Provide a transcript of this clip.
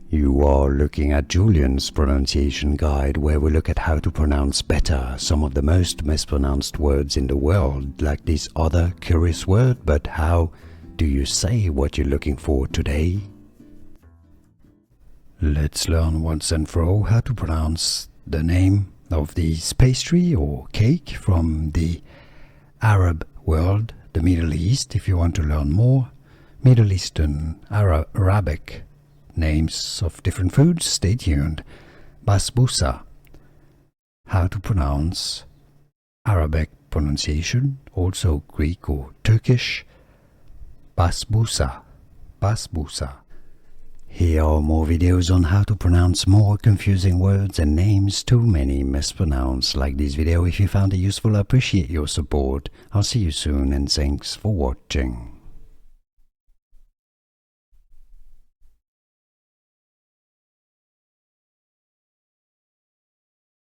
You are looking at Julian's pronunciation guide, where we look at how to pronounce better some of the most mispronounced words in the world, like this other curious word. But how do you say what you're looking for today? Let's learn once and for all how to pronounce the name of this pastry or cake from the Arab world, the Middle East. If you want to learn more Middle Eastern, Arabic names of different foods, stay tuned. Basbousa, how to pronounce Arabic pronunciation, also Greek or Turkish. Basbousa, Basbousa. Here are more videos on how to pronounce more confusing words and names too many mispronounced. Like this video if you found it useful. I appreciate your support. I'll see you soon and thanks for watching.